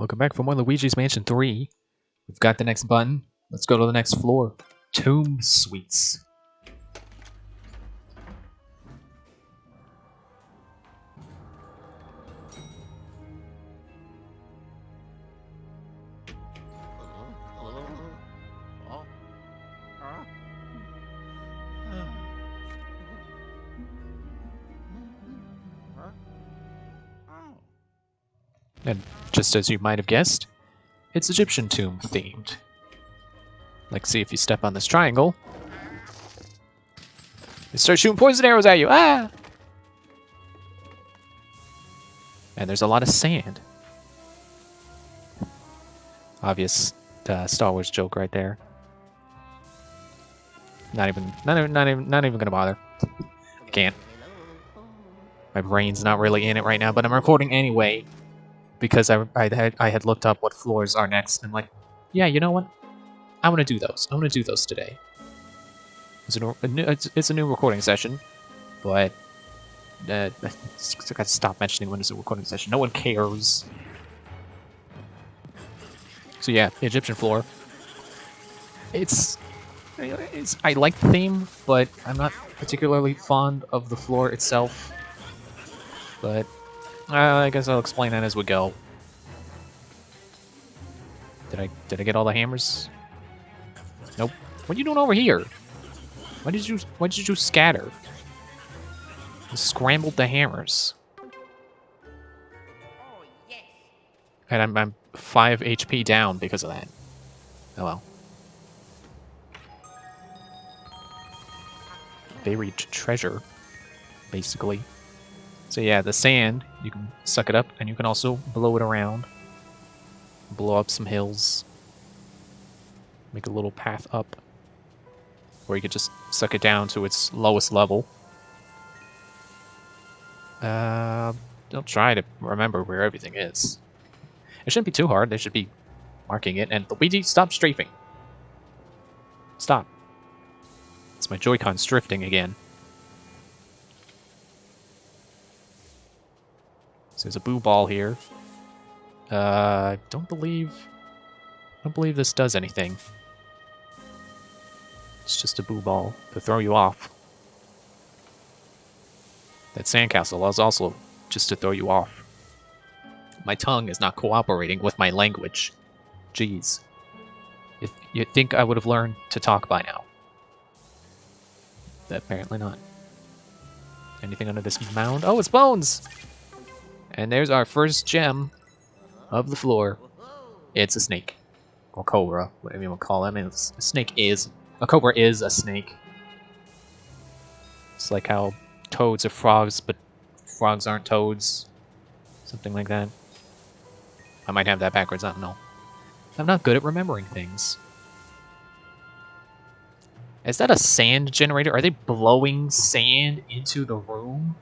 Welcome back for more Luigi's Mansion 3. We've got the next button. Let's go to the next floor. Tomb Suites. And just as you might have guessed, it's Egyptian tomb themed. Like, see if you step on this triangle, they start shooting poison arrows at you. Ah! And there's a lot of sand. Obvious Star Wars joke right there. Not even gonna bother. I can't. My brain's not really in it right now, but I'm recording anyway because I had looked up what floors are next, and I'm like, yeah, you know what? I want to do those. I want to do those today. It's a new recording session, but I gotta stop mentioning when it's a recording session. No one cares. So yeah, the Egyptian floor. I like the theme, but I'm not particularly fond of the floor itself. But I guess I'll explain that as we go. Did I get all the hammers? Nope. What are you doing over here? Why did you scatter? You scrambled the hammers. And I'm 5 HP down because of that. Oh well. Buried treasure, basically. So yeah, the sand, you can suck it up, and you can also blow it around. Blow up some hills. Make a little path up. Or you could just suck it down to its lowest level. Don't try to remember where everything is. It shouldn't be too hard, they should be marking it. And Luigi, stop strafing. Stop. It's my Joy-Con's drifting again. So there's a boo ball here. I don't believe this does anything. It's just a boo ball to throw you off. That sandcastle is also just to throw you off. My tongue is not cooperating with my language. Jeez. If you'd think I would have learned to talk by now. Apparently not. Anything under this mound? Oh, it's bones! And there's our first gem of the floor. It's a snake. Or cobra, whatever you want to call it. I mean, a snake is... A cobra is a snake. It's like how toads are frogs, but frogs aren't toads. Something like that. I might have that backwards, I don't know. I'm not good at remembering things. Is that a sand generator? Are they blowing sand into the room?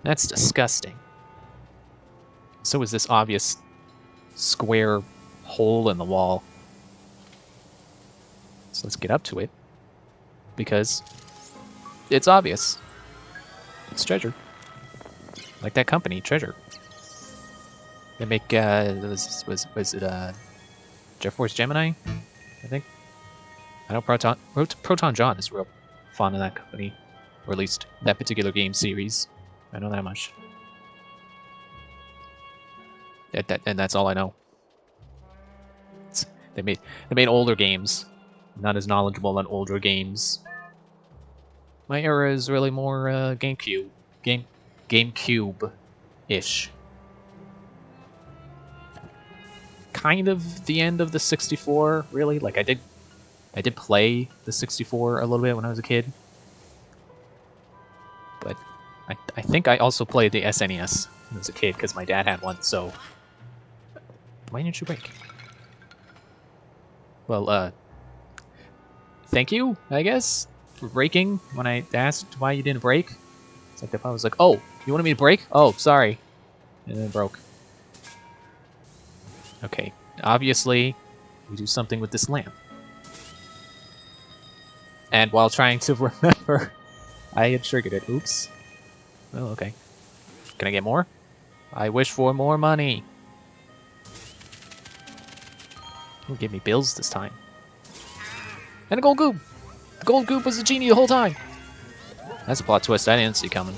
That's disgusting. So is this obvious square hole in the wall. So let's get up to it. Because it's obvious. It's treasure. Like that company, Treasure. They make, was it, Jet Force Gemini? I think. I know Proton John is real fond of that company. Or at least that particular game series. I know that much. And that's all I know. They made older games. Not as knowledgeable on older games. My era is really more GameCube-ish. Kind of the end of the 64, really. Like I did play the 64 a little bit when I was a kid. But I think I also played the SNES when I was a kid because my dad had one, so... Why didn't you break? Well, thank you, I guess, for breaking when I asked why you didn't break. It's like if I was like, oh, you wanted me to break? Oh, sorry. And then it broke. Okay, obviously, we do something with this lamp. And while trying to remember, I had triggered it. Oops. Oh, okay. Can I get more? I wish for more money. He'll give me bills this time. And a gold goob! The gold goob was a genie the whole time! That's a plot twist I didn't see coming.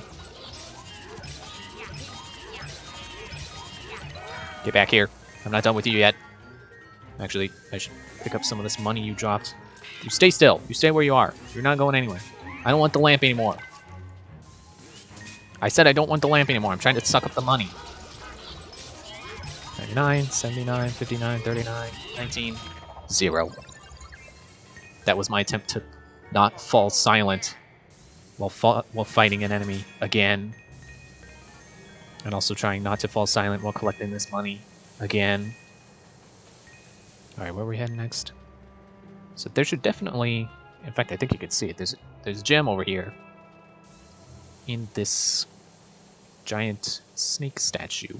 Get back here. I'm not done with you yet. Actually, I should pick up some of this money you dropped. You stay still. You stay where you are. You're not going anywhere. I don't want the lamp anymore. I said I don't want the lamp anymore. I'm trying to suck up the money. 99, 79, 59, 39, 19, 0. That was my attempt to not fall silent while fighting an enemy again. And also trying not to fall silent while collecting this money again. Alright, where are we heading next? So there should definitely... In fact, I think you can see it. There's a gem over here. In this giant snake statue.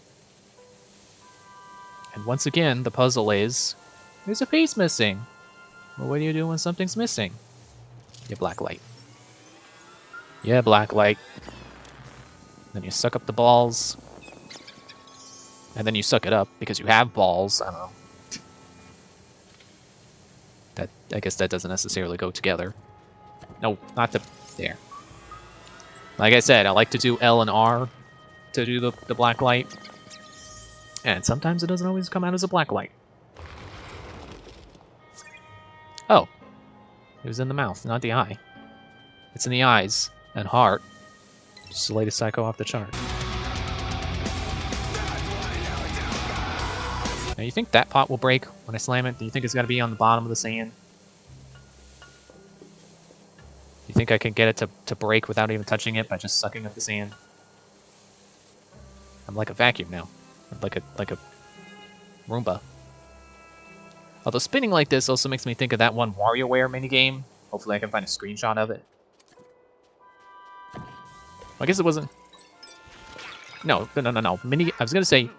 And once again, the puzzle is... There's a face missing! Well, what do you do when something's missing? You black light. Yeah, black light. Then you suck up the balls. And then you suck it up because you have balls. I don't know. I guess that doesn't necessarily go together. No, not the... There. Like I said, I like to do L and R to do the black light. And sometimes it doesn't always come out as a black light. Oh. It was in the mouth, not the eye. It's in the eyes and heart. Just the latest Psycho off the chart. Now, you think that pot will break when I slam it? Do you think it's got to be on the bottom of the sand? You think I can get it to break without even touching it by just sucking up the sand? I'm like a vacuum now. I'm like a Roomba. Although spinning like this also makes me think of that one WarioWare minigame. Hopefully I can find a screenshot of it. I guess it wasn't... No. I was going to say,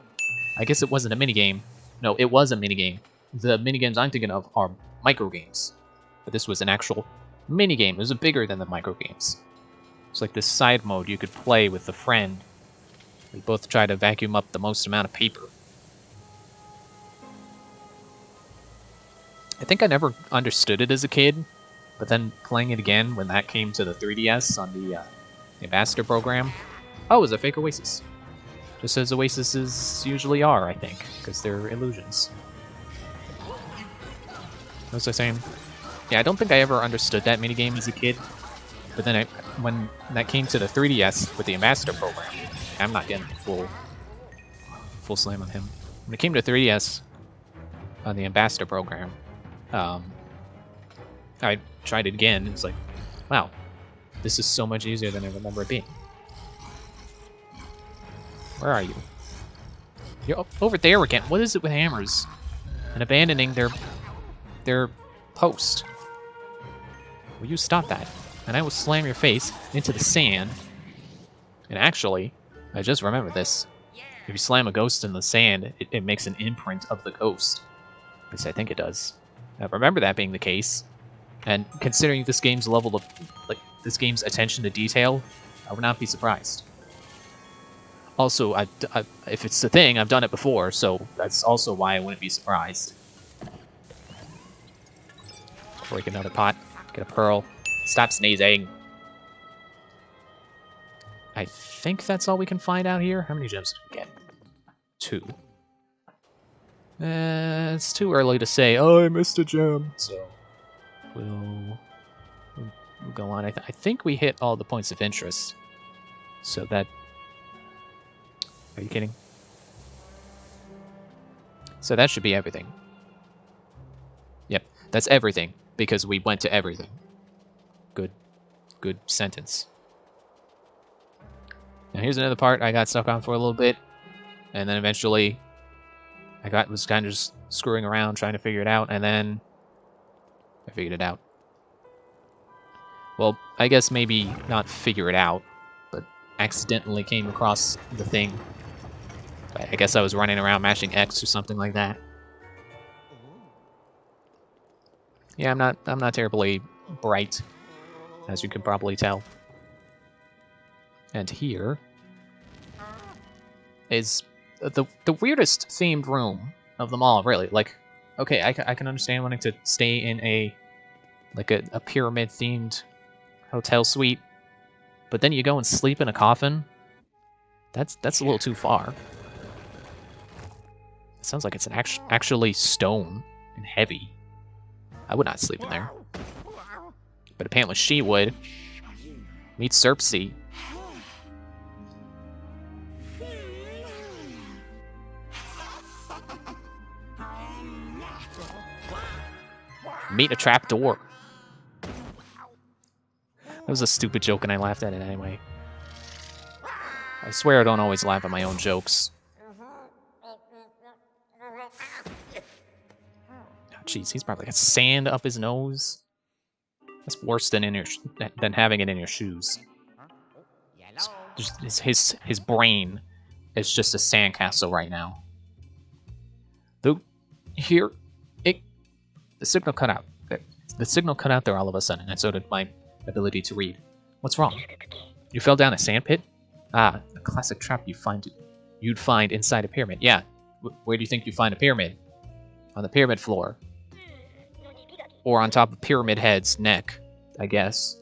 I guess it wasn't a minigame. No, it was a minigame. The minigames I'm thinking of are microgames. But this was an actual minigame. It was bigger than the microgames. It's like this side mode you could play with a friend. We both try to vacuum up the most amount of paper. I think I never understood it as a kid, but then playing it again when that came to the 3DS on the Ambassador program. Oh, it was a fake Oasis. Just as Oases usually are, I think, because they're illusions. What was I saying? Yeah, I don't think I ever understood that minigame as a kid, but then when that came to the 3DS with the Ambassador program, I'm not getting full slam on him. When it came to 3DS on the Ambassador program, I tried it again, and it's like, wow, this is so much easier than I remember it being. Where are you? You're over there again. What is it with hammers and abandoning their post? Will you stop that? And I will slam your face into the sand. And actually, I just remembered this. If you slam a ghost in the sand, it makes an imprint of the ghost. At least I think it does. I remember that being the case. And considering this game's level of, like, this game's attention to detail, I would not be surprised. Also, if it's a thing, I've done it before, so that's also why I wouldn't be surprised. Break another pot. Get a pearl. Stop sneezing. I think that's all we can find out here. How many gems did we get? 2. It's too early to say, oh, I missed a gem. So, we'll go on. I think we hit all the points of interest. So that... Are you kidding? So that should be everything. Yep, that's everything, because we went to everything. Good sentence. Now here's another part I got stuck on for a little bit, and then eventually was kind of just screwing around trying to figure it out, and then I figured it out. Well, I guess maybe not figure it out, but accidentally came across the thing. I guess I was running around mashing X or something like that. Yeah, I'm not terribly bright, as you can probably tell. And here is the weirdest themed room of them all, really. Like, Okay, I can understand wanting to stay in a pyramid-themed hotel suite, but then you go and sleep in a coffin? That's a little too far. It sounds like it's actually stone and heavy. I would not sleep in there. But apparently she would. Meet Cersei. Meet a trapdoor. That was a stupid joke and I laughed at it anyway. I swear I don't always laugh at my own jokes. Jeez, he's probably got sand up his nose. That's worse than than having it in your shoes. His brain is just a sandcastle right now. The signal cut out. The signal cut out there all of a sudden, and so did my ability to read. What's wrong? You fell down a sand pit? Ah, a classic trap you'd find inside a pyramid. Yeah, where do you think you find a pyramid? On the pyramid floor. Or on top of Pyramid Head's neck, I guess.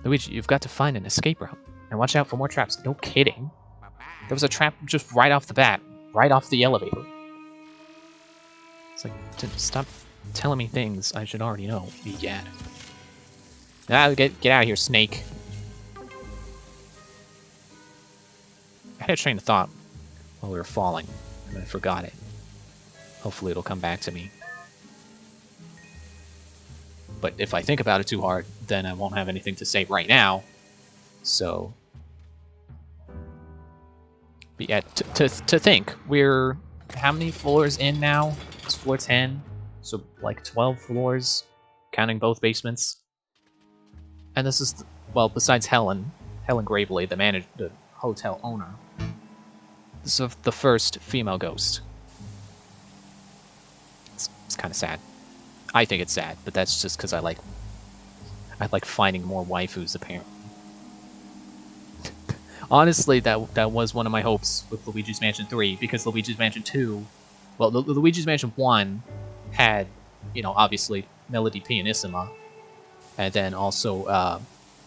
Luigi, you've got to find an escape route. And watch out for more traps. No kidding. There was a trap just right off the bat. Right off the elevator. It's like, stop telling me things I should already know. Egad. Ah, get out of here, snake. I had a train of thought while we were falling, and I forgot it. Hopefully it'll come back to me. But if I think about it too hard, then I won't have anything to say right now. So, but yeah, to think, we're how many floors in now? It's floor 10, so like 12 floors, counting both basements. And this is, well, besides Helen Gravely, the hotel owner. This is the first female ghost. It's kind of sad. I think it's sad, but that's just because I like finding more waifus, apparently. Honestly, that was one of my hopes with Luigi's Mansion 3, because Luigi's Mansion 2, well, the Luigi's Mansion 1 had, you know, obviously Melody Pianissima, and then also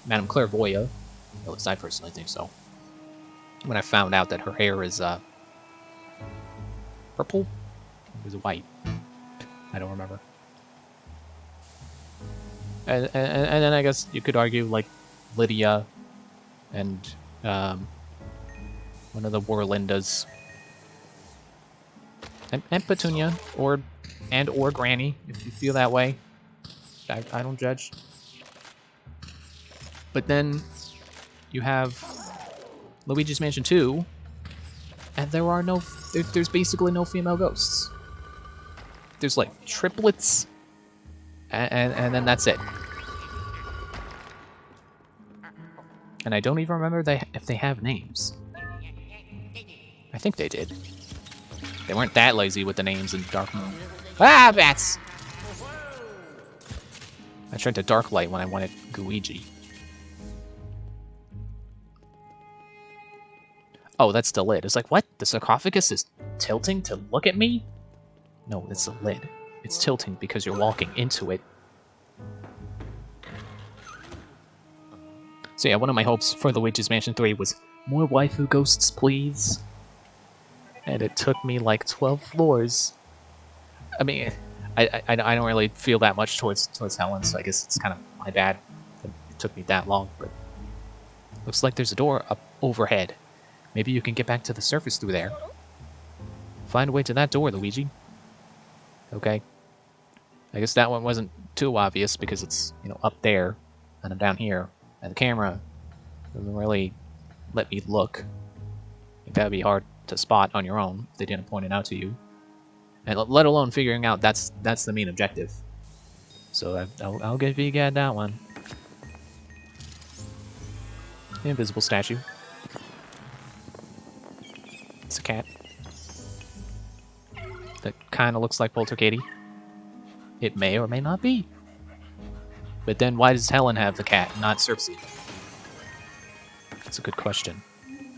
Madame Clairvoyant. At least I personally think so. When I found out that her hair is purple, it was white. I don't remember. And then I guess you could argue like Lydia and one of the Warlindas and Petunia or Granny if you feel that way. I don't judge. But then you have Luigi's Mansion 2, and there's basically no female ghosts. There's like triplets. And then that's it. And I don't even remember if they have names. I think they did. They weren't that lazy with the names in Dark Moon. Ah, bats! I tried to Dark Light when I wanted Luigi. Oh, that's the lid. It's like, what? The sarcophagus is tilting to look at me? No, it's the lid. It's tilting because you're walking into it. So yeah, one of my hopes for Luigi's Mansion 3 was more waifu ghosts, please. And it took me like 12 floors. I mean, I don't really feel that much towards Helen, so I guess it's kind of my bad that it took me that long. But looks like there's a door up overhead. Maybe you can get back to the surface through there. Find a way to that door, Luigi. Okay. I guess that one wasn't too obvious because it's, you know, up there and I'm down here. And the camera doesn't really let me look. I think that would be hard to spot on your own if they didn't point it out to you. And let alone figuring out that's the main objective. So I'll give you that one. Invisible statue. It's a cat. That kind of looks like Polterkaty. It may or may not be. But then why does Helen have the cat, not Cersei? That's a good question.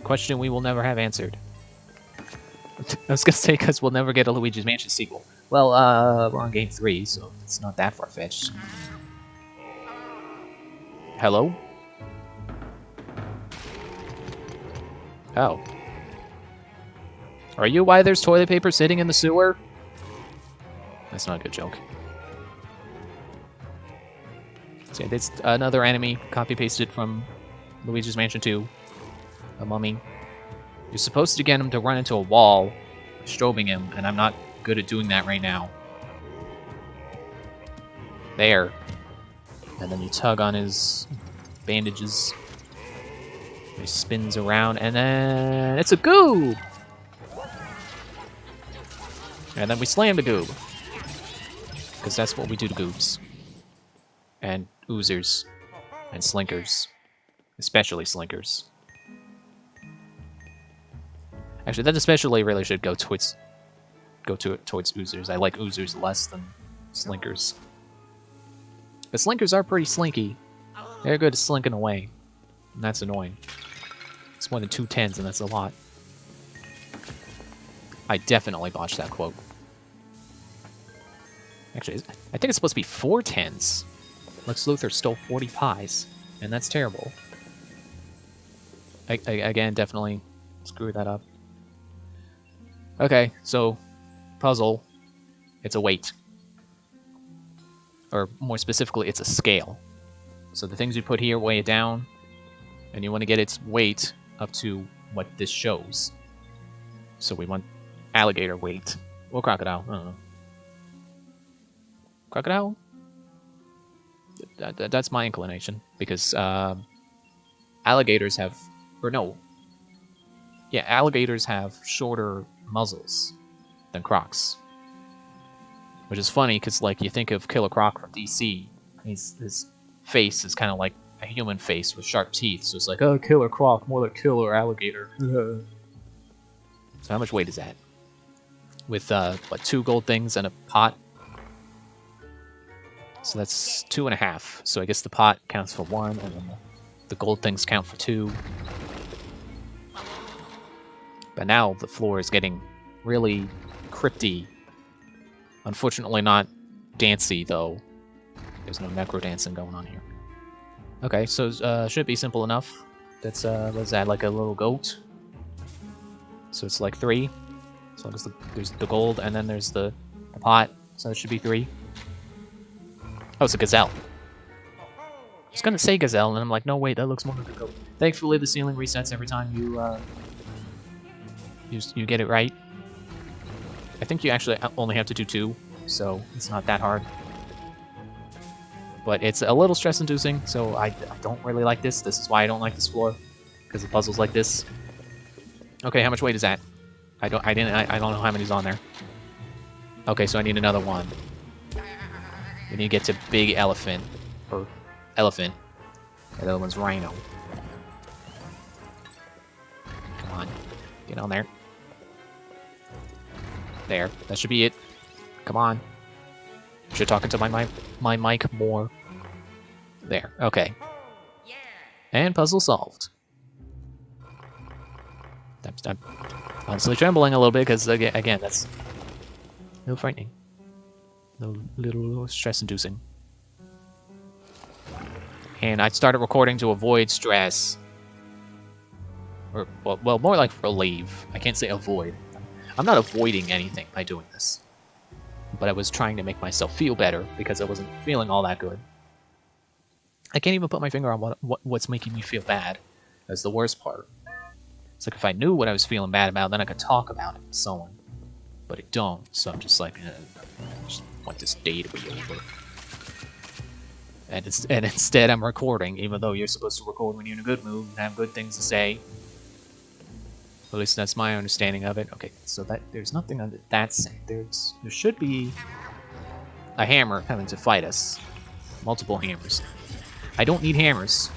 Question we will never have answered. I was gonna say because we'll never get a Luigi's Mansion sequel. Well, we're on game 3, so it's not that far-fetched. Hello? Oh. Are you why there's toilet paper sitting in the sewer? That's not a good joke. So yeah, it's another enemy copy-pasted from Luigi's Mansion 2. A mummy. You're supposed to get him to run into a wall, strobing him, and I'm not good at doing that right now. There. And then you tug on his bandages. He spins around, and then it's a goob! And then we slam the goob. Because that's what we do to goobs. And oozers. And slinkers. Especially slinkers. Actually, that especially really should go towards oozers. I like oozers less than slinkers. The slinkers are pretty slinky. They're good at slinking away. And that's annoying. It's more than 2 10s, and that's a lot. I definitely botched that quote. Actually, I think it's supposed to be 4 10s. Lex Luthor stole 40 pies, and that's terrible. Again, definitely screwed that up. Okay, so puzzle. It's a weight. Or more specifically, it's a scale. So the things you put here weigh it down, and you want to get its weight up to what this shows. So we want alligator weight. Or crocodile, I don't know. Crocodile? That's my inclination, because alligators have... Or no. Yeah, alligators have shorter muzzles than crocs. Which is funny, because like you think of Killer Croc from DC, his face is kind of like a human face with sharp teeth, so it's like, oh, Killer Croc, more like Killer Alligator. So how much weight is that? With, what, 2 gold things and a pot? So that's 2.5. So I guess the pot counts for 1, and then the gold things count for 2. But now the floor is getting really crypty. Unfortunately not dancey, though. There's no necro dancing going on here. Okay, so should be simple enough. Let's add like a little goat. So it's like 3. As long as there's the gold, and then there's the pot. So that should be 3. Oh, it's a gazelle. I was gonna say gazelle, and I'm like, no, wait, that looks more like a goat. Thankfully, the ceiling resets every time you get it right. I think you actually only have to do 2, so it's not that hard. But it's a little stress-inducing, so I don't really like this. This is why I don't like this floor, because of puzzles like this. Okay, how much weight is that? I don't know how many's on there. Okay, so I need another one. We need to get to big elephant, or elephant. The other one's rhino. Come on, get on there. There, that should be it. Come on. Should talk into my mic more. There, okay. And puzzle solved. I'm honestly trembling a little bit because again, that's a little frightening, a little stress-inducing. And I started recording to avoid stress, or well, more like relieve. I can't say avoid. I'm not avoiding anything by doing this, but I was trying to make myself feel better because I wasn't feeling all that good. I can't even put my finger on what's making me feel bad. That's the worst part. It's like if I knew what I was feeling bad about, then I could talk about it with someone. But I don't, so I'm just like, I just want this day to be over. And instead I'm recording, even though you're supposed to record when you're in a good mood and have good things to say. At least that's my understanding of it. Okay, so that there's nothing under that saying. There should be a hammer coming to fight us. Multiple hammers. I don't need hammers.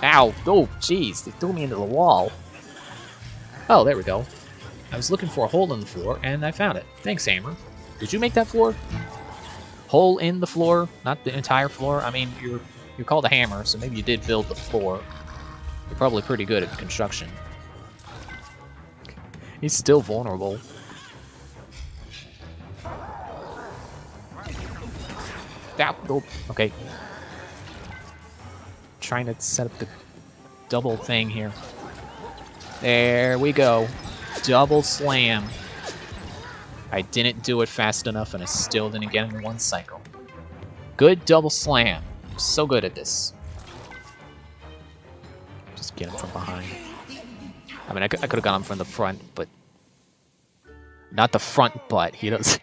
Ow! Oh, jeez, they threw me into the wall. Oh, there we go. I was looking for a hole in the floor, and I found it. Thanks, hammer. Did you make that floor? Hole in the floor, not the entire floor. I mean, you're called a hammer, so maybe you did build the floor. You're probably pretty good at construction. He's still vulnerable. Oh, okay. Trying to set up the double thing here. There we go. Double slam. I didn't do it fast enough and I still didn't get in one cycle. Good double slam. I'm so good at this. Just get him from behind. I mean, I could have got him from the front, but... Not the front butt. He does...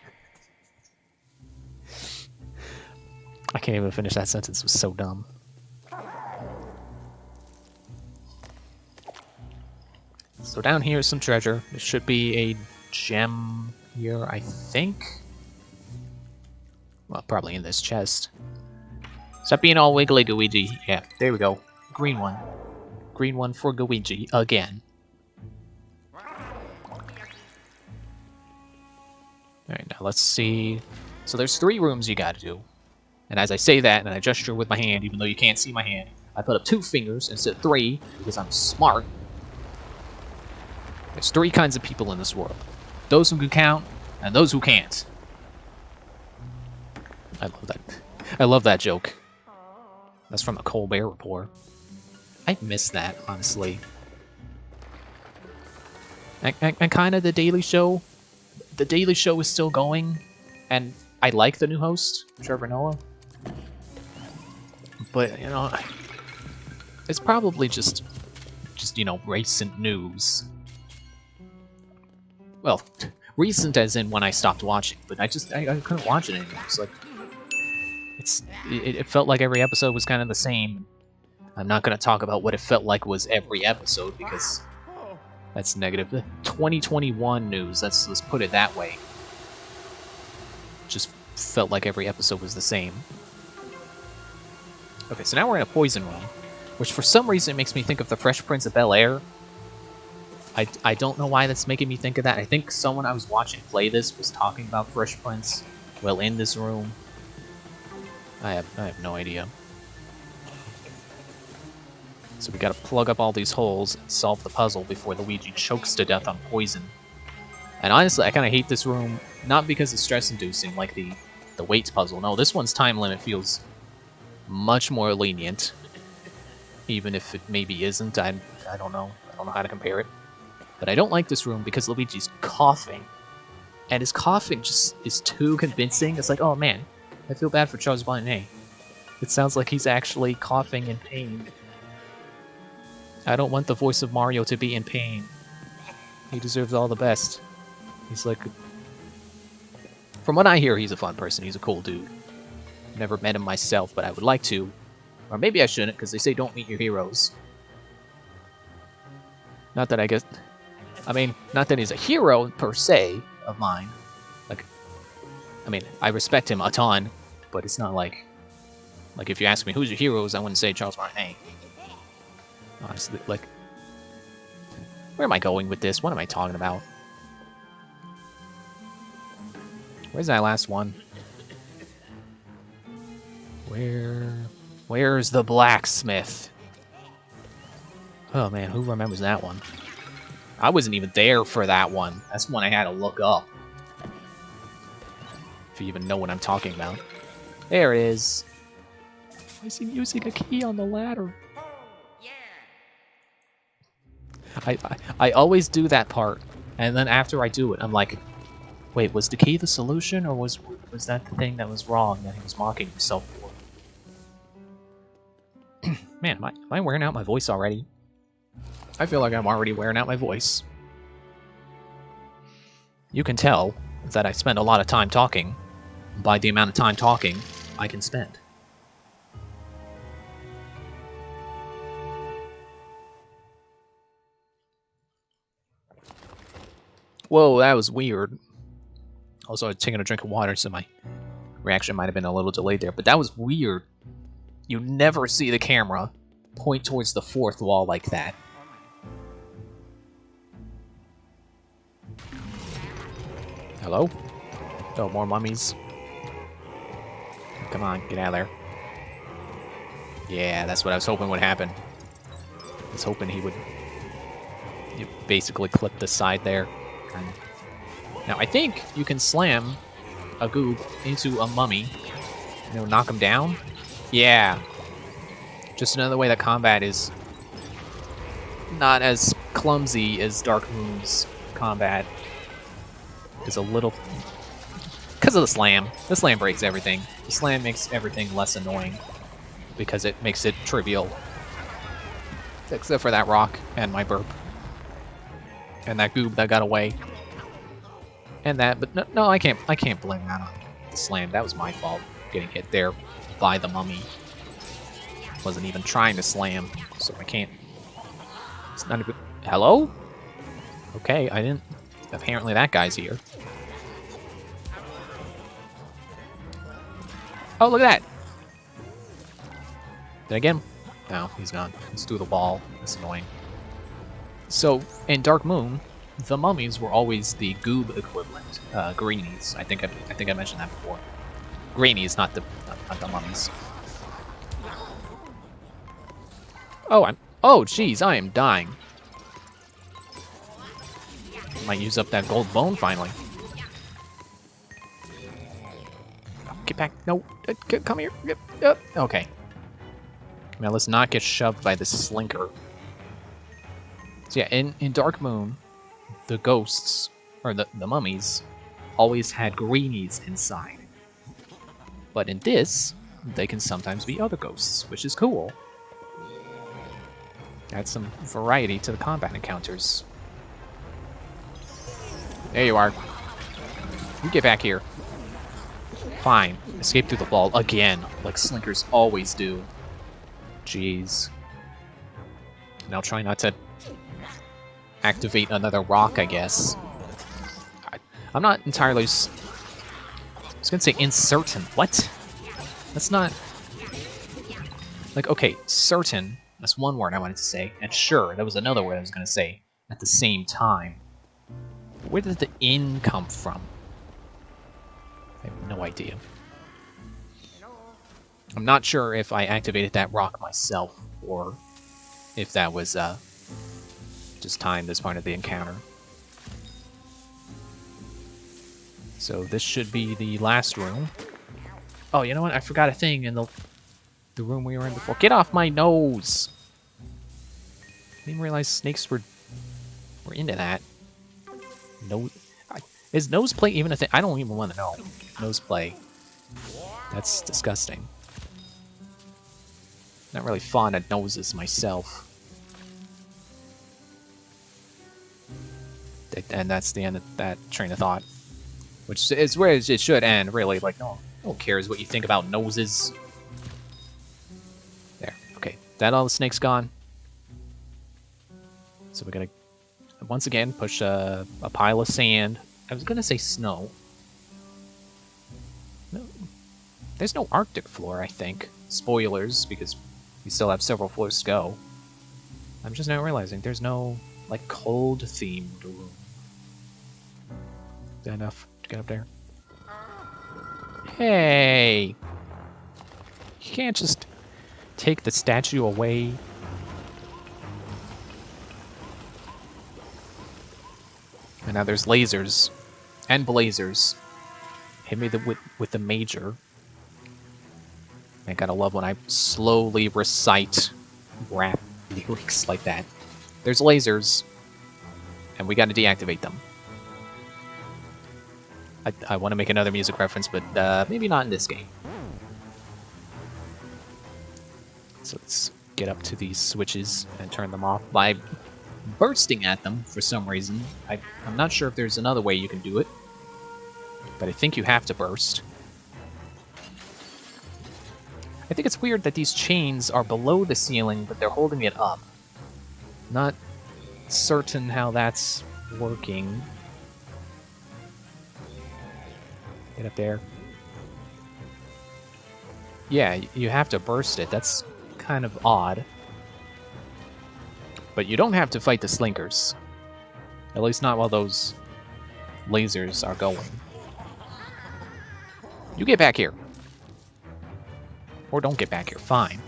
I can't even finish that sentence. It was so dumb. So down here is some treasure. There should be a gem here, I think. Well, probably in this chest. Stop being all wiggly, Luigi. Yeah, there we go. Green one. Green one for Luigi again. Alright, now let's see. So there's 3 rooms you gotta do. And as I say that, and I gesture with my hand, even though you can't see my hand, I put up 2 fingers instead of 3, because I'm smart. There's 3 kinds of people in this world. Those who can count, and those who can't. I love that. I love that joke. That's from a Colbert Report. I miss that, honestly. And kind of The Daily Show. The Daily Show is still going, and I like the new host, Trevor Noah. But, you know, it's probably just you know, recent news. Well, recent as in when I stopped watching, but I couldn't watch it anymore. It's like, it felt like every episode was kind of the same. I'm not going to talk about what it felt like was every episode, because that's negative. The 2021 news, let's put it that way. Just felt like every episode was the same. Okay, so now we're in a poison room, which for some reason makes me think of the Fresh Prince of Bel-Air. I don't know why that's making me think of that. I think someone I was watching play this was talking about Fresh Prince while in this room. I have no idea. So we gotta plug up all these holes and solve the puzzle before Luigi chokes to death on poison. And honestly, I kind of hate this room, not because it's stress-inducing like the weights puzzle. No, this one's time limit feels much more lenient, even if it maybe isn't. I don't know. I don't know how to compare it. But I don't like this room because Luigi's coughing. And his coughing just is too convincing. It's like, oh man, I feel bad for Charles Bonnet. It sounds like he's actually coughing in pain. I don't want the voice of Mario to be in pain. He deserves all the best. He's like... From what I hear, he's a fun person. He's a cool dude. Never met him myself, but I would like to. Or maybe I shouldn't, because they say don't meet your heroes. Not that I guess... I mean, not that he's a hero, per se, of mine. Like, I mean, I respect him a ton, but it's not like... Like, if you ask me who's your heroes, I wouldn't say Charles Martinet. Honestly, like... Where am I going with this? What am I talking about? Where's that last one? Where's the blacksmith? Oh man, who remembers that one? I wasn't even there for that one. That's one I had to look up. If you even know what I'm talking about. There it is. Why is he using a key on the ladder? I always do that part, and then after I do it, I'm like, wait, was the key the solution, or was that the thing that was wrong that he was mocking himself for? Man, am I wearing out my voice already? I feel like I'm already wearing out my voice. You can tell that I spend a lot of time talking by the amount of time talking I can spend. Whoa, that was weird. Also, I was taking a drink of water, so my reaction might have been a little delayed there, but that was weird. You never see the camera point towards the fourth wall like that. Hello? Oh, more mummies. Come on, get out of there. Yeah, that's what I was hoping would happen. I was hoping he would basically clip the side there. Now, I think you can slam a goob into a mummy and it'll knock him down. Yeah. Just another way that combat is not as clumsy as Dark Moon's combat. Is a little... Because of the slam. The slam breaks everything. The slam makes everything less annoying. Because it makes it trivial. Except for that rock and my burp. And that goob that got away. And that, but no, I can't blame that on the slam. That was my fault, getting hit there by the mummy. Wasn't even trying to slam, so I can't. It's not a good. Hello? Okay, I didn't. Apparently that guy's here. Oh, look at that! Did I get him? No, he's gone. He's through the wall. That's annoying. So, in Dark Moon, the mummies were always the goob equivalent, greenies. I think I mentioned that before. Greenies, not the mummies. Oh, jeez, I am dying. Might use up that gold bone finally. Get back! No, come here. Okay. Now let's not get shoved by this slinker. So yeah, in Dark Moon, the ghosts, or the mummies, always had greenies inside. But in this, they can sometimes be other ghosts, which is cool. Adds some variety to the combat encounters. There you are. You get back here. Fine. Escape through the wall again, like slinkers always do. Jeez. Now try not to activate another rock, I guess. I'm not entirely... I was gonna say uncertain. What? That's not... Like, okay, certain. That's one word I wanted to say. And sure, that was another word I was gonna say at the same time. Where did the in come from? I have no idea. I'm not sure if I activated that rock myself, or if that was just timed as part of the encounter. So this should be the last room. Oh, you know what? I forgot a thing in the room we were in before. Get off my nose! I didn't realize snakes were into that. No, is nose play even a thing? I don't even want to know. Nose play. That's disgusting. Not really fond of noses myself. And that's the end of that train of thought. Which is where it should end, really. Like, no one cares what you think about noses. There. Okay. That all the snakes gone. So we're gonna, once again, push a pile of sand. I was gonna say snow. No. There's no Arctic floor, I think. Spoilers, because we still have several floors to go. I'm just now realizing there's no, like, cold-themed room. Is that enough to get up there? Hey! You can't just take the statue away. And now there's lasers. And blazers. Hit me with the major. I gotta love when I slowly recite rap lyrics like that. There's lasers. And we gotta deactivate them. I want to make another music reference, but maybe not in this game. So let's get up to these switches and turn them off by bursting at them for some reason. I'm not sure if there's another way you can do it, but I think you have to burst. I think it's weird that these chains are below the ceiling, but they're holding it up. Not certain how that's working. Get up there. Yeah, you have to burst it. That's kind of odd. But you don't have to fight the slinkers. At least not while those lasers are going. You get back here. Or don't get back here. Fine.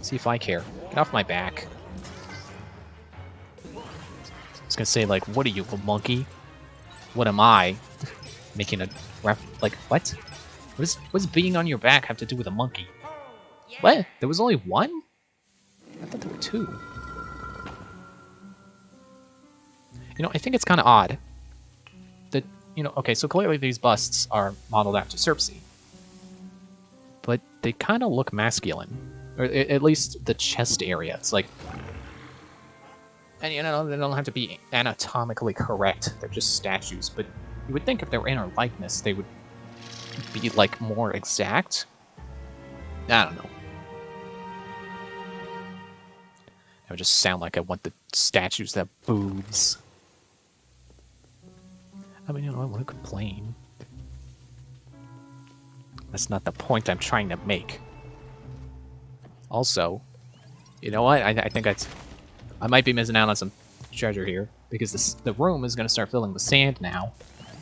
See if I care. Get off my back. I was gonna say, like, what are you, a monkey? What am I? Making a ref... Like, what? What does being on your back have to do with a monkey? What? There was only one? I thought there were two. You know, I think it's kind of odd that, you know, okay, so clearly these busts are modeled after Cersei. But they kind of look masculine. Or at least the chest area. It's like... And, you know, they don't have to be anatomically correct. They're just statues. But you would think if they were inner likeness, they would be, like, more exact. I don't know. That would just sound like I want the statues that have boobs. I mean, you know, I want to complain. That's not the point I'm trying to make. Also, you know what? I think I might be missing out on some treasure here, because the room is going to start filling with sand now,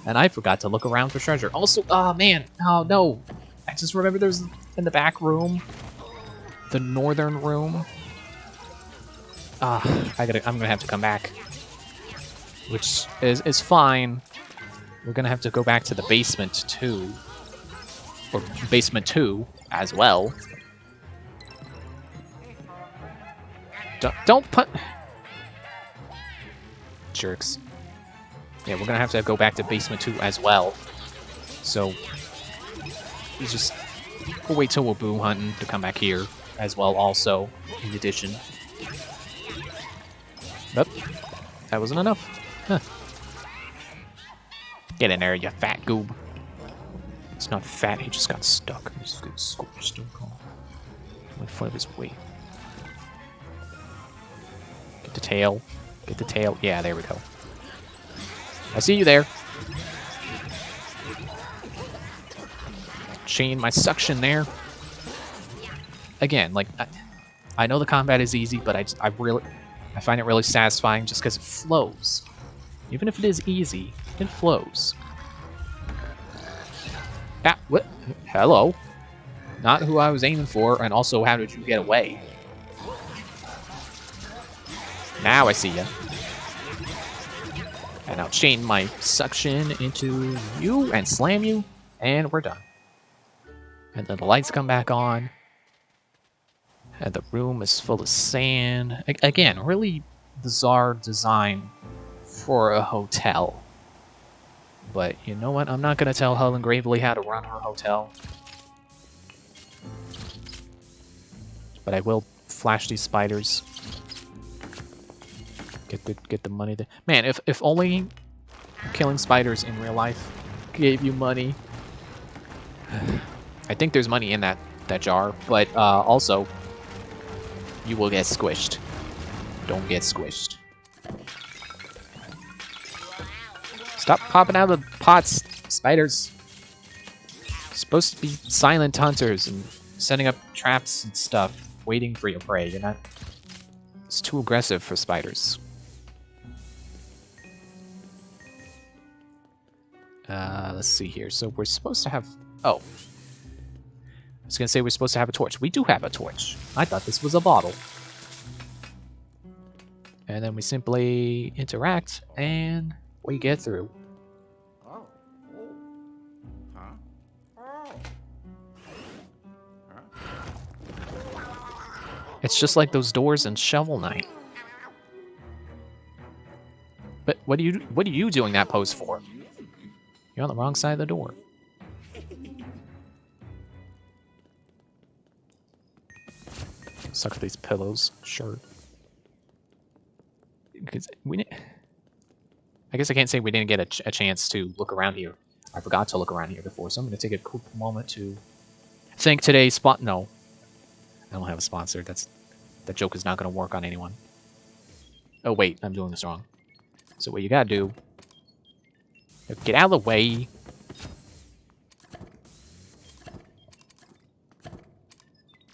and I forgot to look around for treasure. Also, oh man, oh no, I just remember there's in the back room, the northern room. I'm gonna have to come back, which is fine. We're gonna have to go back to the basement too, or basement 2 as well. Don't put... Jerks. Yeah, we're gonna have to go back to basement 2 as well. So, we'll wait till we're boo hunting to come back here as well also, in addition. Nope. That wasn't enough. Huh. Get in there, you fat goob. It's not fat, he just got stuck. He's just getting scorched. My foot his weight. Get the tail. Get the tail. Yeah, there we go. I see you there. Chain my suction there. Again, like, I know the combat is easy, but I find it really satisfying just because it flows. Even if it is easy, it flows. Ah, what? Hello. Not who I was aiming for, and also how did you get away? Now I see ya. And I'll chain my suction into you and slam you, and we're done. And then the lights come back on. And the room is full of sand. Again, really bizarre design for a hotel. But you know what? I'm not going to tell Helen Gravely how to run her hotel. But I will flash these spiders. Get the money. Man, if only killing spiders in real life gave you money. I think there's money in that jar, but also you will get squished. Don't get squished. Stop popping out of the pots, spiders. You're supposed to be silent hunters and setting up traps and stuff, waiting for your prey. You're not. It's too aggressive for spiders. Let's see here. So we're supposed to have... Oh. I was going to say we're supposed to have a torch. We do have a torch. I thought this was a bottle. And then we simply interact, and we get through. It's just like those doors in Shovel Knight. But what are you doing that pose for? You're on the wrong side of the door. Suck at these pillows, sure. Because I guess I can't say we didn't get a chance to look around here. I forgot to look around here before, so I'm going to take a quick moment to thank today's spot. No, I don't have a sponsor. That joke is not going to work on anyone. Oh wait, I'm doing this wrong. So what you gotta do? Get out of the way.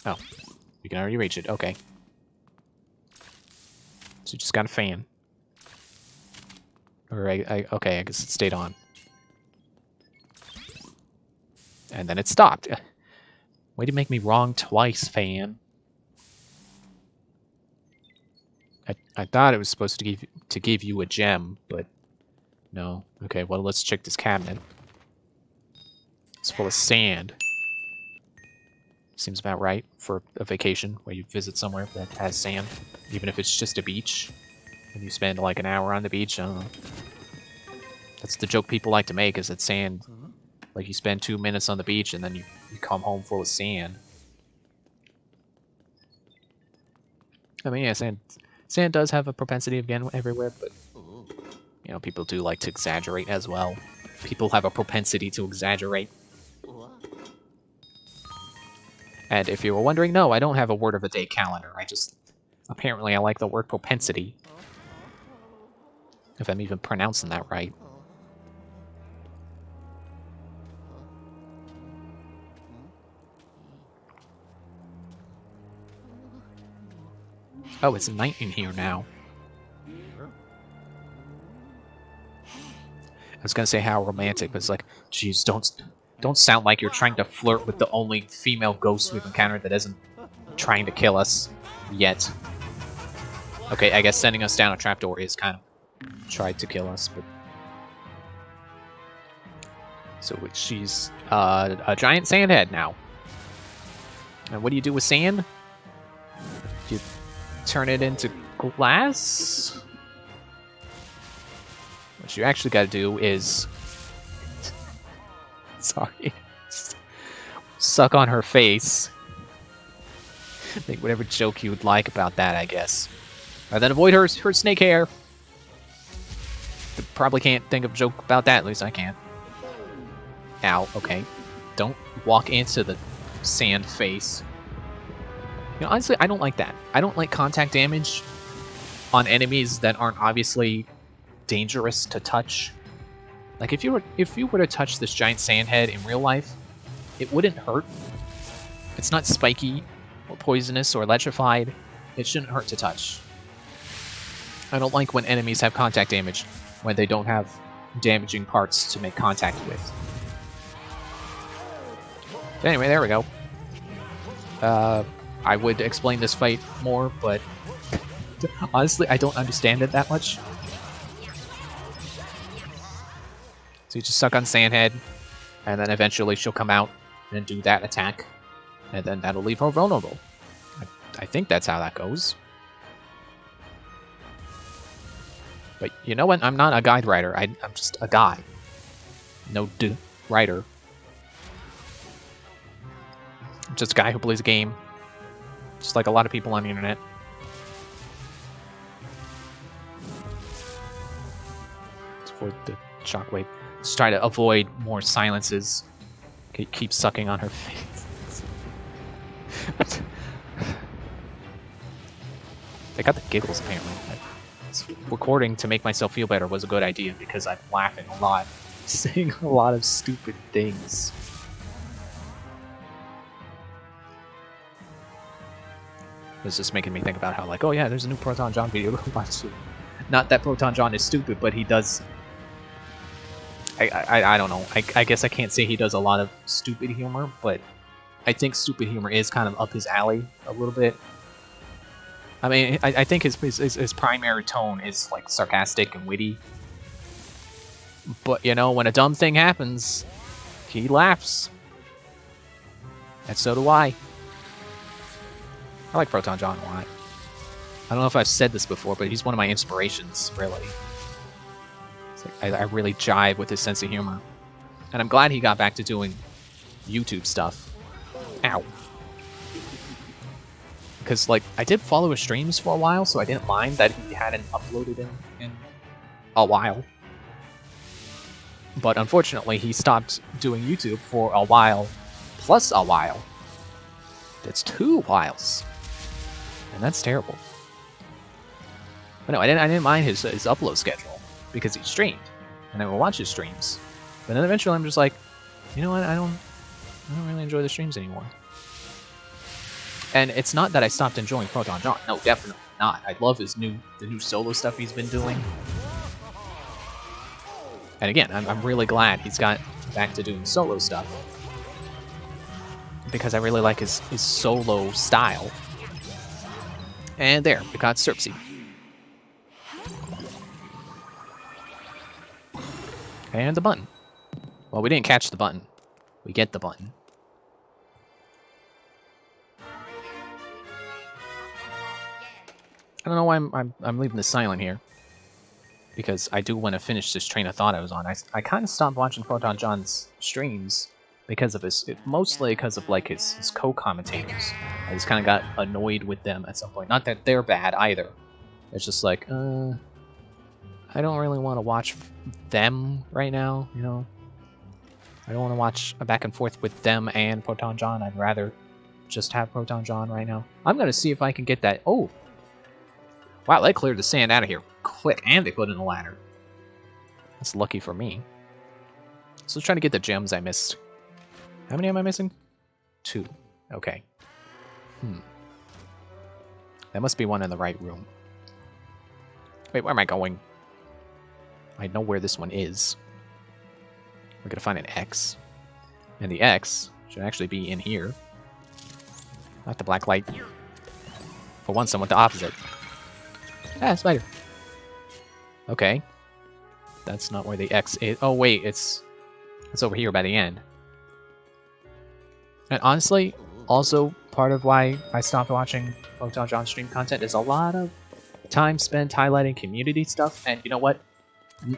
Oh, you can already reach it. Okay. So you just got a fan. Or okay, I guess it stayed on. And then it stopped. Way to make me wrong twice, fan. I thought it was supposed to give you a gem, but No. Okay, well, let's check this cabinet. It's full of sand. Seems about right for a vacation where you visit somewhere that has sand. Even if it's just a beach. And you spend like an hour on the beach, I don't know. That's the joke people like to make, is that sand... Like, you spend 2 minutes on the beach and then you come home full of sand. I mean, yeah, sand does have a propensity of getting everywhere, but... You know, people do like to exaggerate as well. People have a propensity to exaggerate. And if you were wondering, no, I don't have a word of the day calendar. I just... Apparently I like the word propensity. If I'm even pronouncing that right. Oh, it's night in here now. I was gonna say how romantic, but it's like, geez, don't sound like you're trying to flirt with the only female ghost we've encountered that isn't trying to kill us yet. Okay, I guess sending us down a trapdoor is kind of tried to kill us, but... So she's a giant sand head now. And what do you do with sand? You turn it into glass? What you actually gotta do is... Sorry. Suck on her face. Make whatever joke you would like about that, I guess. And then avoid her snake hair. You probably can't think of a joke about that, at least I can't. Ow, okay. Don't walk into the sand face. You know, honestly, I don't like that. I don't like contact damage on enemies that aren't obviously dangerous to touch. Like, if you were to touch this giant sand head in real life, it wouldn't hurt. It's not spiky or poisonous or electrified. It shouldn't hurt to touch. I don't like when enemies have contact damage when they don't have damaging parts to make contact with. But anyway, there we go. I would explain this fight more, but honestly, I don't understand it that much. So you just suck on Sandhead, and then eventually she'll come out and do that attack, and then that'll leave her vulnerable. I think that's how that goes. But you know what? I'm not a guide writer. I'm just a guy. No writer. I'm just a guy who plays a game. Just like a lot of people on the internet. Let's avoid the shockwave. Just try to avoid more silences. Keep sucking on her face. I got the giggles, apparently. Recording to make myself feel better was a good idea because I'm laughing a lot. Saying a lot of stupid things. It's just making me think about how, like, oh yeah, there's a new Proton John video to watch. Not that Proton John is stupid, but he does... I don't know. I guess I can't say he does a lot of stupid humor, but I think stupid humor is kind of up his alley a little bit. I mean, I think his primary tone is, like, sarcastic and witty. But, you know, when a dumb thing happens, he laughs. And so do I. I like Proton John a lot. I don't know if I've said this before, but he's one of my inspirations, really. It's like, I really jive with his sense of humor. And I'm glad he got back to doing YouTube stuff. Ow. Because, like, I did follow his streams for a while, so I didn't mind that he hadn't uploaded in a while. But unfortunately, he stopped doing YouTube for a while, plus a while. That's 2 whiles. And that's terrible. But no, I didn't mind his upload schedule because he streamed, and I would watch his streams. But then eventually, I'm just like, you know what? I don't really enjoy the streams anymore. And it's not that I stopped enjoying Proton John. No, definitely not. I love the new solo stuff he's been doing. And again, I'm really glad he's got back to doing solo stuff because I really like his solo style. And there, we got Serpsy. And the button. Well, we didn't catch the button. We get the button. I don't know why I'm leaving this silent here. Because I do want to finish this train of thought I was on. I kind of stopped watching Photon John's streams because of mostly because of like his co-commentators. I just kind of got annoyed with them at some point. Not that they're bad either. It's just like, I don't really want to watch them right now, you know? I don't want to watch a back and forth with them and Photon John. I'd rather just have Photon John right now. I'm going to see if I can get that. Oh! Wow, they cleared the sand out of here quick, and they put in a ladder. That's lucky for me. So let's try to get the gems I missed. How many am I missing? 2. Okay. That must be one in the right room. Wait, where am I going? I know where this one is. We're gonna find an X. And the X should actually be in here. Not the black light. For once, I want the opposite. Ah, spider. Okay. That's not where the X is. Oh, wait, it's over here by the end. And honestly, also part of why I stopped watching Photon John stream content is a lot of time spent highlighting community stuff. And you know what?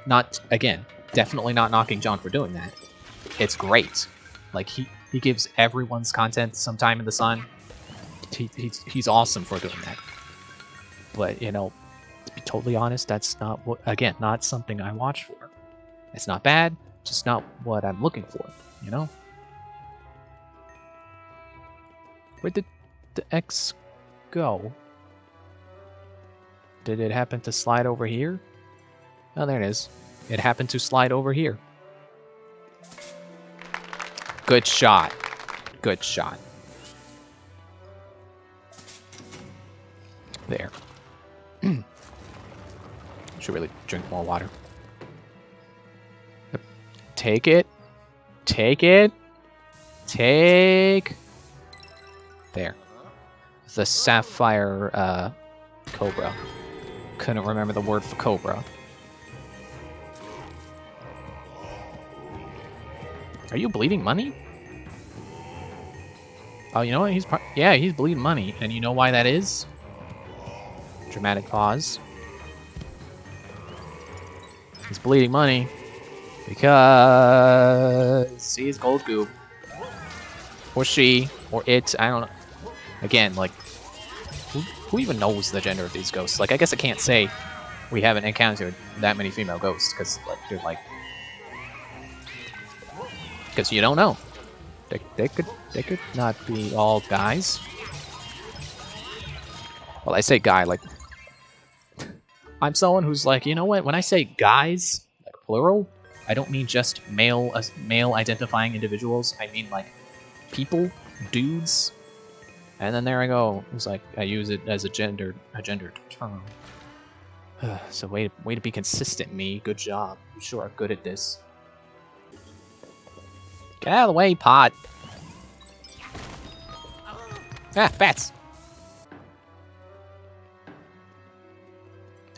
Not, again, definitely not knocking John for doing that. It's great. Like, he gives everyone's content some time in the sun. He's awesome for doing that. But, you know, to be totally honest, that's not what, again, not something I watch for. It's not bad, just not what I'm looking for, you know? Where did the X go? Did it happen to slide over here? Oh, there it is. It happened to slide over here. Good shot. Good shot. There. Should really drink more water. Take it. Take it. Take. There. The sapphire cobra. Couldn't remember the word for cobra. Are you bleeding money? Oh, you know what? He's bleeding money. And you know why that is? Dramatic pause. He's bleeding money because he's gold goob. Or she, or it, I don't know. Again, like, who even knows the gender of these ghosts? Like, I guess I can't say we haven't encountered that many female ghosts, because, like, you're like... Because you don't know. They could not be all guys. Well, I say guy, like... I'm someone who's like, you know what? When I say guys, like plural, I don't mean just male identifying individuals. I mean like people, dudes. And then there I go. It's like I use it as a gendered term. So way to be consistent, me. Good job. You sure are good at this. Get out of the way, pot. Ah, bats.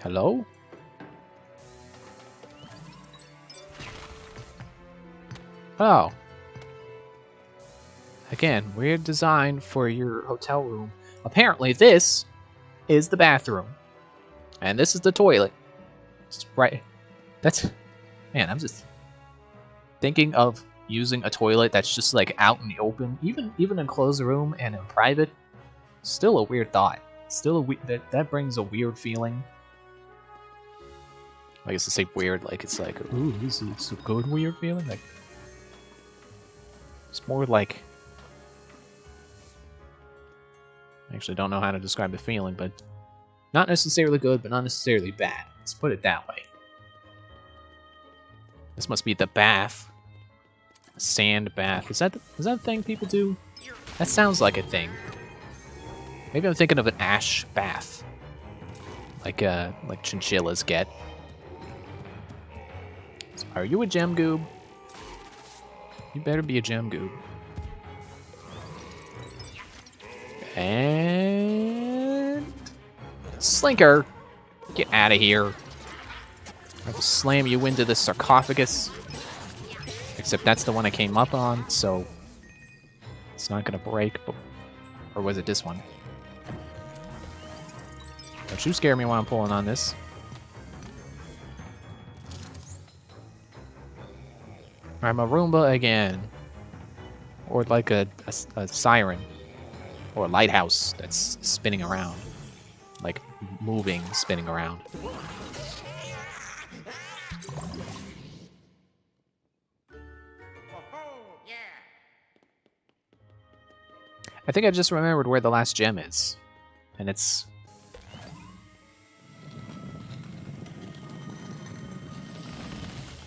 Hello? Oh. Again, weird design for your hotel room. Apparently this is the bathroom. And this is the toilet. It's right. That's... Man, I'm just thinking of using a toilet that's just like out in the open. Even enclosed room and in private. Still a weird thought. Still that brings a weird feeling. I guess to say weird, like it's like, ooh, this is a good weird feeling. Like it's more like, I actually don't know how to describe the feeling, but not necessarily good, but not necessarily bad. Let's put it that way. This must be the bath, sand bath. Is that a thing people do? That sounds like a thing. Maybe I'm thinking of an ash bath, like chinchillas get. Are you a gem goob? You better be a gem goob. And... Slinker! Get out of here. I will slam you into the sarcophagus. Except that's the one I came up on, so it's not gonna break. But, or was it this one? Don't you scare me when I'm pulling on this. I'm a Roomba again. Or like a siren. Or a lighthouse that's spinning around. Like moving, spinning around. I think I just remembered where the last gem is. And it's...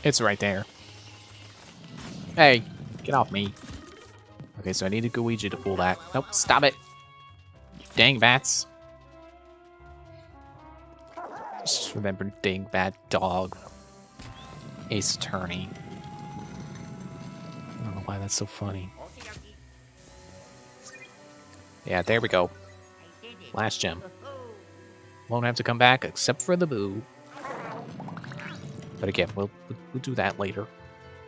It's right there. Hey, get off me. Okay, so I need a Luigi to pull that. Nope, stop it. You dang bats. Just remember dang bat dog. Ace Attorney. I don't know why that's so funny. Yeah, there we go. Last gem. Won't have to come back except for the boo. But again, we'll do that later.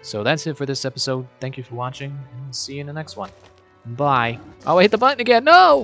So that's it for this episode. Thank you for watching, and see you in the next one. Bye. Oh, I hit the button again. No!